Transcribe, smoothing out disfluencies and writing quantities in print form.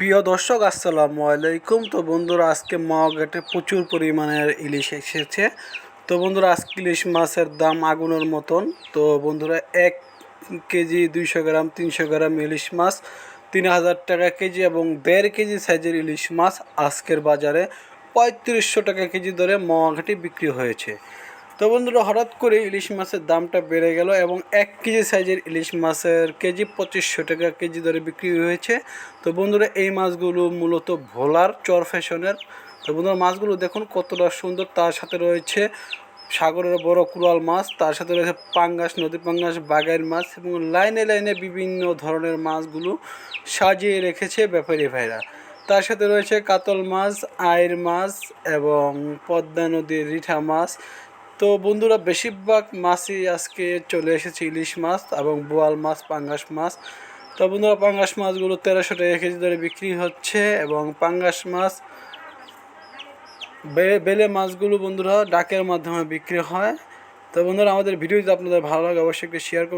প্রিয় দর্শক আসসালামু আলাইকুম। তো বন্ধুরা আজকে মাওঘাটে প্রচুর পরিমাণের ইলিশ এসেছে। তো বন্ধুরা আজকে ইলিশ মাছের দাম আগুনের মতন। তো বন্ধুরা 1 কেজি 200 গ্রাম 300 গ্রাম ইলিশ মাছ 3000 টাকা কেজি এবং 1.5 কেজি সাইজের ইলিশ মাছ আজকের বাজারে 3500 টাকা কেজি দরে মাওঘাটে বিক্রি হয়েছে। তো বন্ধুরা হঠাৎ করে ইলিশ মাছের দামটা বেড়ে গেল এবং 1 কেজি সাইজের ইলিশ মাছের কেজি 2500 টাকা কেজি দরে বিক্রি হয়েছে। তো বন্ধুরা এই মাছগুলো মূলত ভোলার চর ফ্যাশনের। তো বন্ধুরা মাছগুলো দেখুন কতটা সুন্দর, তার সাথে রয়েছে সাগরের বড় কুরাল মাছ, তার সাথে রয়েছে পাঙ্গাস, নদী পাঙ্গাস, বাগাইর মাছ এবং লাইনে লাইনে বিভিন্ন ধরনের মাছগুলো সাজিয়ে রেখেছে ব্যাপারী ভাইরা। তার সাথে রয়েছে কাতল মাছ, আইর মাছ এবং পদ্মা নদীর রিঠা মাছ। তো বন্ধুরা বেশিরভাগ মাছই আজকে চলে এসেছে ইলিশ মাছ এবং বোয়াল মাছ, পাঙ্গাস মাছ। তো বন্ধুরা পাঙ্গাস মাছগুলো 1300 টাকা কেজি দরে বিক্রি হচ্ছে এবং পাঙ্গাস মাছ বেলে মাছগুলো বন্ধুরা ডাকের মাধ্যমে বিক্রি হয়। তো বন্ধুরা আমাদের ভিডিও যদি আপনাদের ভালো লাগে অবশ্যই একটু শেয়ার করুন।